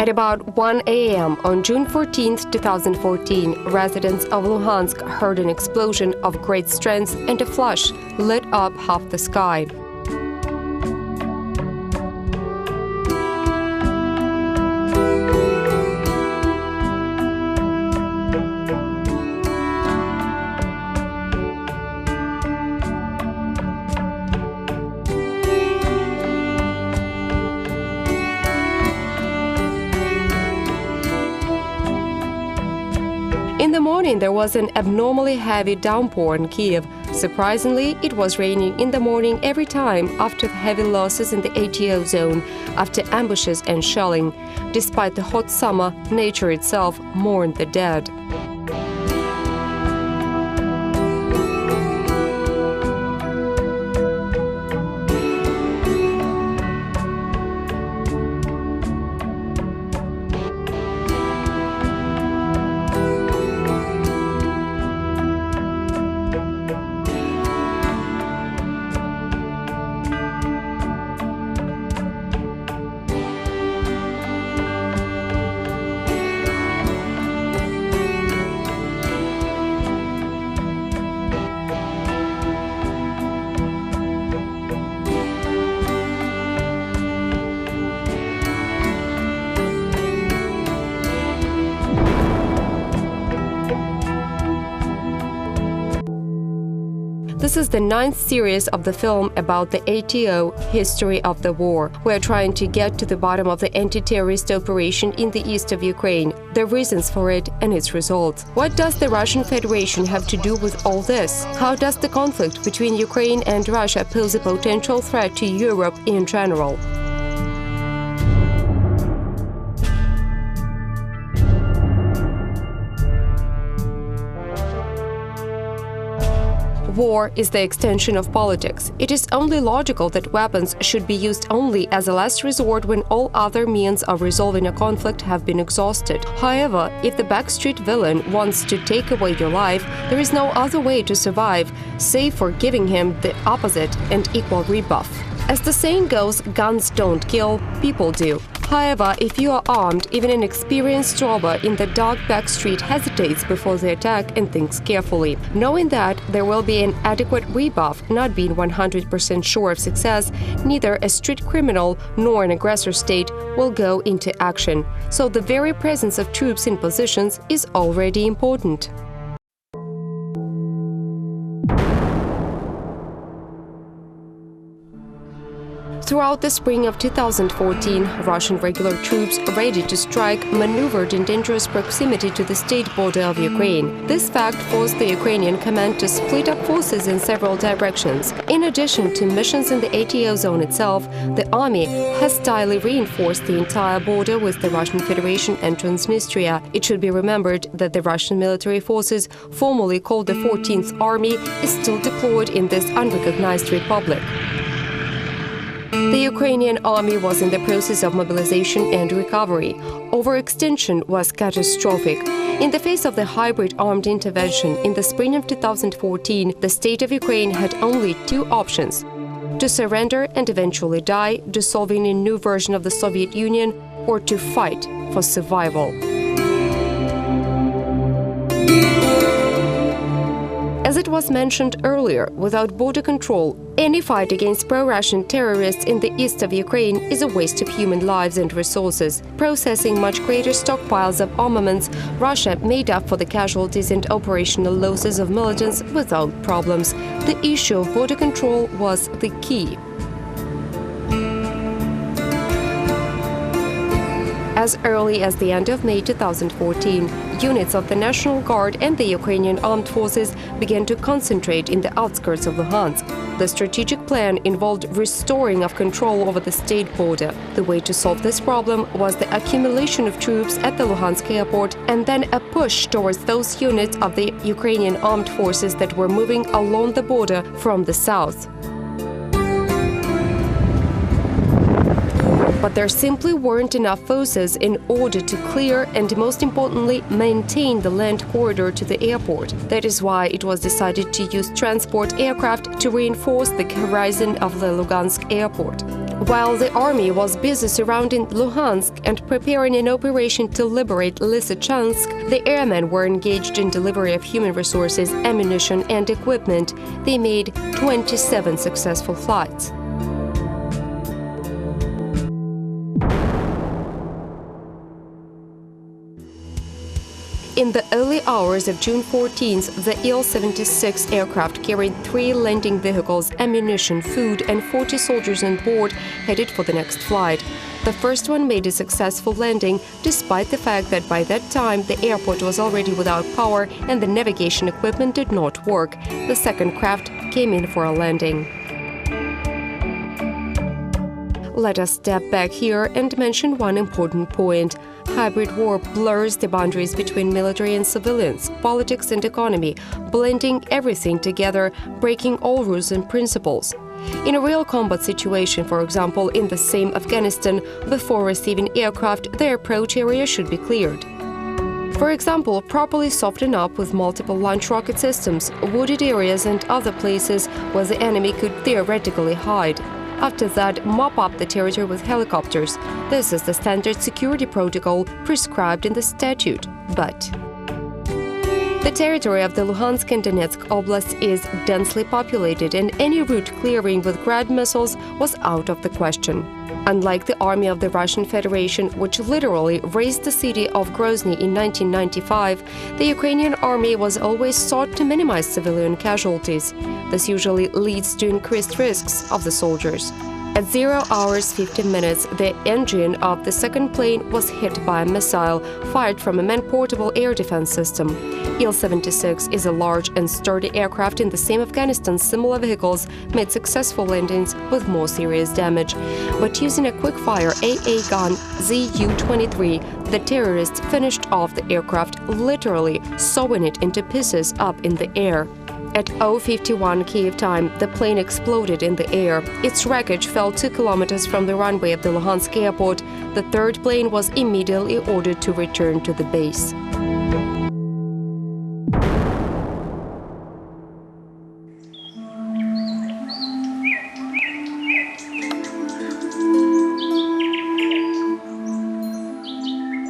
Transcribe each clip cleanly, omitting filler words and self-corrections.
At about 1 a.m. on June 14, 2014, residents of Luhansk heard an explosion of great strength and a flash lit up half the sky. In the morning, there was an abnormally heavy downpour in Kiev. Surprisingly, it was raining in the morning every time after heavy losses in the ATO zone, after ambushes and shelling. Despite the hot summer, nature itself mourned the dead. This is the 9th series of the film about the ATO history of the war. We are trying to get to the bottom of the anti-terrorist operation in the east of Ukraine, the reasons for it and its results. What does the Russian Federation have to do with all this? How does the conflict between Ukraine and Russia pose a potential threat to Europe in general? War is the extension of politics. It is only logical that weapons should be used only as a last resort when all other means of resolving a conflict have been exhausted. However, if the backstreet villain wants to take away your life, there is no other way to survive, save for giving him the opposite and equal rebuff. As the saying goes, guns don't kill, people do. However, if you are armed, even an experienced robber in the dark back street hesitates before the attack and thinks carefully. Knowing that there will be an adequate rebuff, not being 100% sure of success, neither a street criminal nor an aggressor state will go into action. So the very presence of troops in positions is already important. Throughout the spring of 2014, Russian regular troops ready to strike maneuvered in dangerous proximity to the state border of Ukraine. This fact forced the Ukrainian command to split up forces in several directions. In addition to missions in the ATO zone itself, the army hastily reinforced the entire border with the Russian Federation and Transnistria. It should be remembered that the Russian military forces, formerly called the 14th Army, is still deployed in this unrecognized republic. The Ukrainian army was in the process of mobilization and recovery. Overextension was catastrophic. In the face of the hybrid armed intervention in the spring of 2014, the state of Ukraine had only two options: to surrender and eventually die, dissolving a new version of the Soviet Union, or to fight for survival. As it was mentioned earlier, without border control, any fight against pro-Russian terrorists in the east of Ukraine is a waste of human lives and resources. Processing much greater stockpiles of armaments, Russia made up for the casualties and operational losses of militants without problems. The issue of border control was the key. As early as the end of May 2014, units of the National Guard and the Ukrainian armed forces began to concentrate in the outskirts of Luhansk. The strategic plan involved restoring of control over the state border. The way to solve this problem was the accumulation of troops at the Luhansk airport and then a push towards those units of the Ukrainian armed forces that were moving along the border from the south. But there simply weren't enough forces in order to clear and, most importantly, maintain the land corridor to the airport. That is why it was decided to use transport aircraft to reinforce the horizon of the Lugansk airport. While the army was busy surrounding Luhansk and preparing an operation to liberate Lysychansk, the airmen were engaged in delivery of human resources, ammunition, and equipment. They made 27 successful flights. In the early hours of June 14th, the Il-76 aircraft carried 3 landing vehicles, ammunition, food, and 40 soldiers on board headed for the next flight. The first one made a successful landing, despite the fact that by that time the airport was already without power and the navigation equipment did not work. The second craft came in for a landing. Let us step back here and mention one important point. Hybrid war blurs the boundaries between military and civilians, politics and economy, blending everything together, breaking all rules and principles. In a real combat situation, for example, in the same Afghanistan, before receiving aircraft, their approach area should be cleared. For example, properly soften up with multiple launch rocket systems, wooded areas and other places where the enemy could theoretically hide. After that, mop up the territory with helicopters. This is the standard security protocol prescribed in the statute. But the territory of the Luhansk and Donetsk Oblast is densely populated, and any route clearing with Grad missiles was out of the question. Unlike the army of the Russian Federation, which literally razed the city of Grozny in 1995, the Ukrainian army was always sought to minimize civilian casualties. This usually leads to increased risks of the soldiers. At 0 hours 15 minutes, the engine of the second plane was hit by a missile fired from a man-portable air defense system. Il-76 is a large and sturdy aircraft. In the same Afghanistan, similar vehicles made successful landings with more serious damage. But using a quick-fire AA gun Zu-23, the terrorists finished off the aircraft, literally sawing it into pieces up in the air. At 0:51 Kyiv time, the plane exploded in the air. Its wreckage fell 2 kilometers from the runway of the Luhansk airport. The third plane was immediately ordered to return to the base.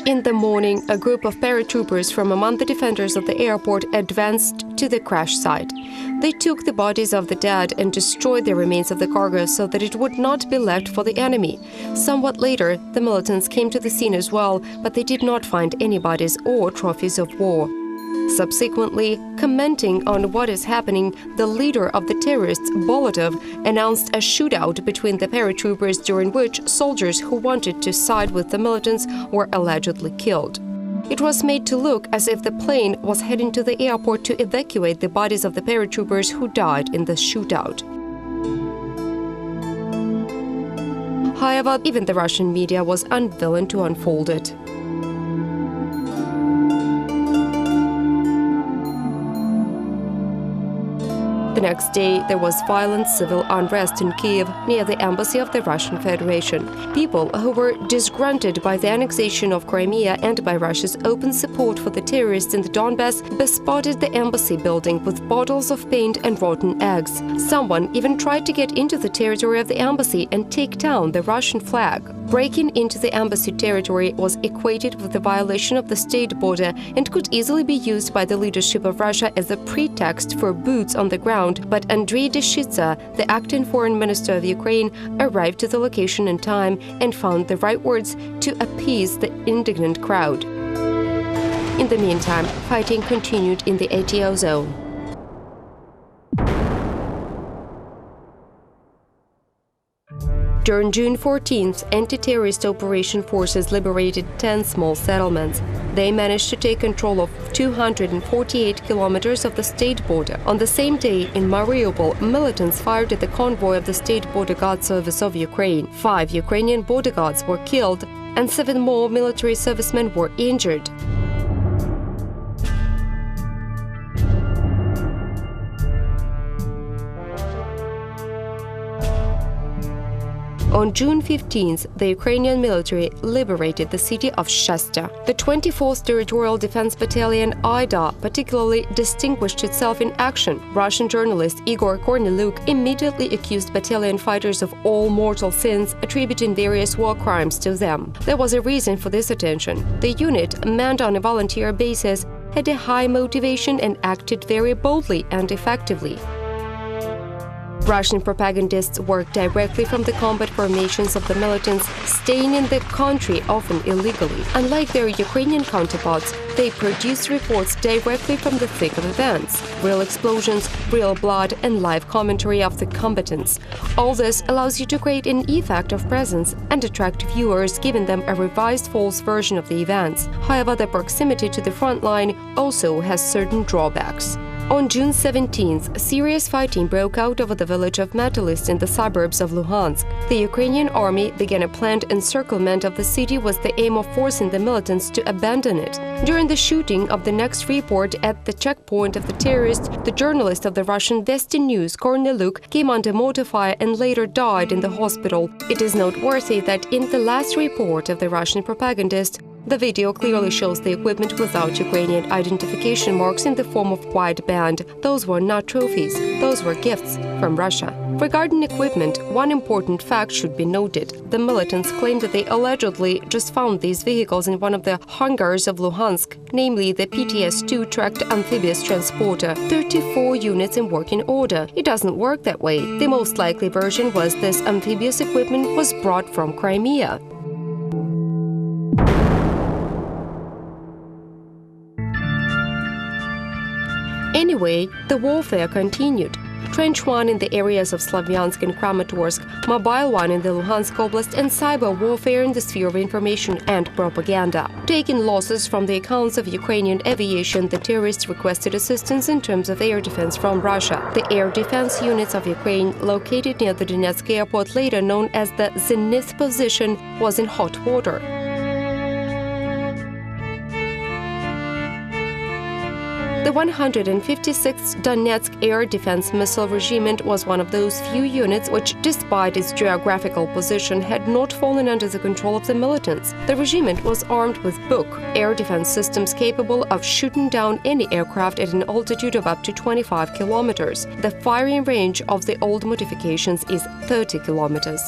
In the morning, a group of paratroopers from among the defenders of the airport advanced to the crash site. They took the bodies of the dead and destroyed the remains of the cargo so that it would not be left for the enemy. Somewhat later, the militants came to the scene as well, but they did not find any bodies or trophies of war. Subsequently, commenting on what is happening, the leader of the terrorists, Bolotov, announced a shootout between the paratroopers during which soldiers who wanted to side with the militants were allegedly killed. It was made to look as if the plane was heading to the airport to evacuate the bodies of the paratroopers who died in the shootout. However, even the Russian media was unwilling to unfold it. The next day, there was violent civil unrest in Kyiv near the embassy of the Russian Federation. People who were disgruntled by the annexation of Crimea and by Russia's open support for the terrorists in the Donbass bespotted the embassy building with bottles of paint and rotten eggs. Someone even tried to get into the territory of the embassy and take down the Russian flag. Breaking into the embassy territory was equated with the violation of the state border and could easily be used by the leadership of Russia as a pretext for boots on the ground. But Andrei Deshitsa, the acting foreign minister of Ukraine, arrived to the location in time and found the right words to appease the indignant crowd. In the meantime, fighting continued in the ATO zone. During June 14th, anti-terrorist operation forces liberated 10 small settlements. They managed to take control of 248 kilometers of the state border. On the same day, in Mariupol, militants fired at the convoy of the State Border Guard Service of Ukraine. 5 Ukrainian border guards were killed, and 7 more military servicemen were injured. On June 15th, the Ukrainian military liberated the city of Shestya. The 24th Territorial Defense Battalion (IDA) particularly distinguished itself in action. Russian journalist Igor Kornelyuk immediately accused battalion fighters of all mortal sins, attributing various war crimes to them. There was a reason for this attention. The unit, manned on a volunteer basis, had a high motivation and acted very boldly and effectively. Russian propagandists worked directly from the combat formations of the militants, staying in the country often illegally. Unlike their Ukrainian counterparts, they produced reports directly from the thick of events. Real explosions, real blood, and live commentary of the combatants. All this allows you to create an effect of presence and attract viewers, giving them a revised false version of the events. However, the proximity to the front line also has certain drawbacks. On June 17th, serious fighting broke out over the village of Metalist in the suburbs of Luhansk. The Ukrainian army began a planned encirclement of the city with the aim of forcing the militants to abandon it. During the shooting of the next report at the checkpoint of the terrorists, the journalist of the Russian Vesti News, Kornelyuk, came under mortar fire and later died in the hospital. It is noteworthy that in the last report of the Russian propagandist, the video clearly shows the equipment without Ukrainian identification marks in the form of white band. Those were not trophies, those were gifts from Russia. Regarding equipment, one important fact should be noted. The militants claim that they allegedly just found these vehicles in one of the hangars of Luhansk, namely the PTS-2 tracked amphibious transporter, 34 units in working order. It doesn't work that way. The most likely version was this amphibious equipment was brought from Crimea. Anyway, the warfare continued. Trench 1 in the areas of Slavyansk and Kramatorsk, Mobile 1 in the Luhansk Oblast, and cyber warfare in the sphere of information and propaganda. Taking losses from the accounts of Ukrainian aviation, the terrorists requested assistance in terms of air defense from Russia. The air defense units of Ukraine, located near the Donetsk airport, later known as the Zenith position, was in hot water. The 156th Donetsk Air Defense Missile Regiment was one of those few units which, despite its geographical position, had not fallen under the control of the militants. The regiment was armed with Buk, air defense systems capable of shooting down any aircraft at an altitude of up to 25 kilometers. The firing range of the old modifications is 30 kilometers.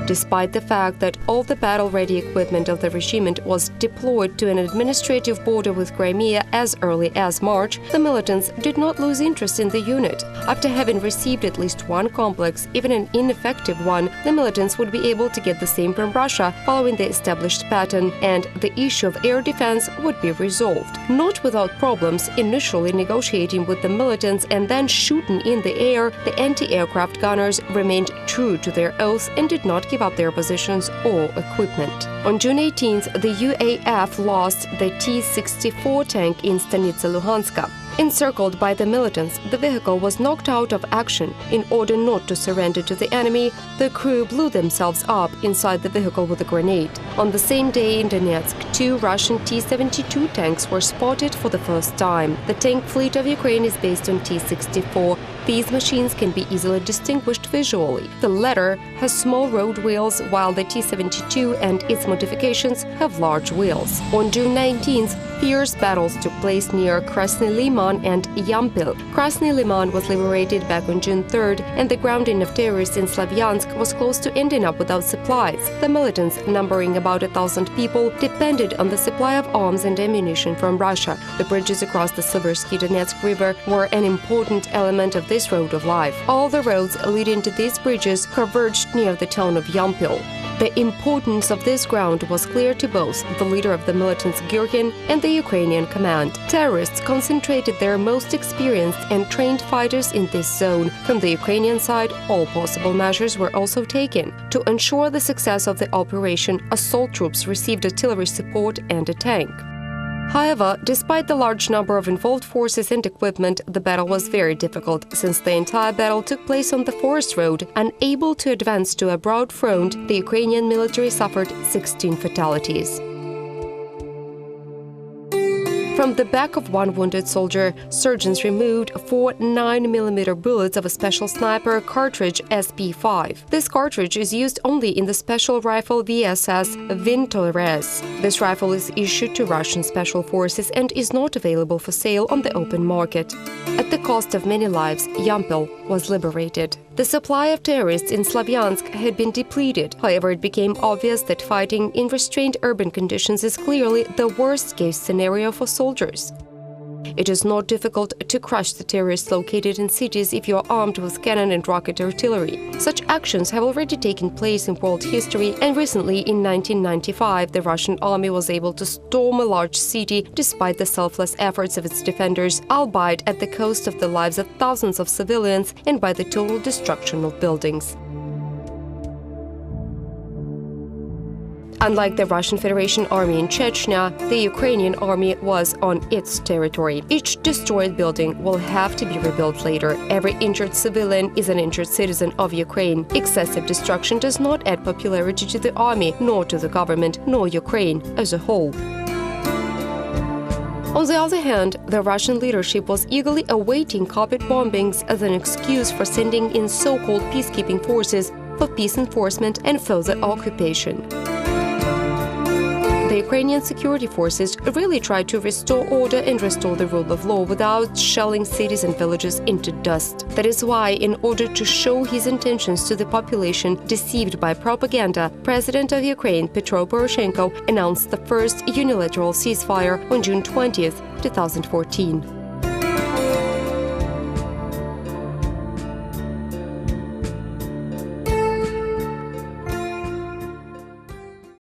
Despite the fact that all the battle-ready equipment of the regiment was deployed to an administrative border with Crimea as early as March, the militants did not lose interest in the unit. After having received at least one complex, even an ineffective one, the militants would be able to get the same from Russia following the established pattern, and the issue of air defense would be resolved. Not without problems, initially negotiating with the militants and then shooting in the air, the anti-aircraft gunners remained true to their oath and did not give up their positions or equipment. On June 18th, the UAF lost the T-64 tank in Stanitsa Luhanska. Encircled by the militants, the vehicle was knocked out of action. In order not to surrender to the enemy, the crew blew themselves up inside the vehicle with a grenade. On the same day in Donetsk, 2 Russian T-72 tanks were spotted for the first time. The tank fleet of Ukraine is based on T-64. These machines can be easily distinguished visually. The latter has small road wheels, while the T-72 and its modifications have large wheels. On June 19th, fierce battles took place near Krasny Liman and Yampil. Krasny Liman was liberated back on June 3rd, and the grounding of terrorists in Slavyansk was close to ending up without supplies. The militants, numbering about 1,000 people, depended on the supply of arms and ammunition from Russia. The bridges across the Siversky Donetsk River were an important element of this road of life. All the roads leading to these bridges converged near the town of Yampil. The importance of this ground was clear to both the leader of the militants Gurkin and the Ukrainian command. Terrorists concentrated their most experienced and trained fighters in this zone. From the Ukrainian side, all possible measures were also taken. To ensure the success of the operation, assault troops received artillery support and a tank. However, despite the large number of involved forces and equipment, the battle was very difficult, since the entire battle took place on the forest road. Unable to advance to a broad front, the Ukrainian military suffered 16 fatalities. From the back of one wounded soldier, surgeons removed 4 9mm bullets of a special sniper cartridge SP5. This cartridge is used only in the special rifle VSS Vintorez. This rifle is issued to Russian special forces and is not available for sale on the open market. At the cost of many lives, Yampil was liberated. The supply of terrorists in Slavyansk had been depleted. However, it became obvious that fighting in restrained urban conditions is clearly the worst-case scenario for soldiers. It is not difficult to crush the terrorists located in cities if you are armed with cannon and rocket artillery. Such actions have already taken place in world history, and recently, in 1995, the Russian army was able to storm a large city despite the selfless efforts of its defenders, albeit at the cost of the lives of thousands of civilians and by the total destruction of buildings. Unlike the Russian Federation army in Chechnya, the Ukrainian army was on its territory. Each destroyed building will have to be rebuilt later. Every injured civilian is an injured citizen of Ukraine. Excessive destruction does not add popularity to the army, nor to the government, nor Ukraine as a whole. On the other hand, the Russian leadership was eagerly awaiting carpet bombings as an excuse for sending in so-called peacekeeping forces for peace enforcement and further occupation. The Ukrainian security forces really tried to restore order and restore the rule of law without shelling cities and villages into dust. That is why, in order to show his intentions to the population deceived by propaganda, President of Ukraine Petro Poroshenko announced the first unilateral ceasefire on June 20, 2014.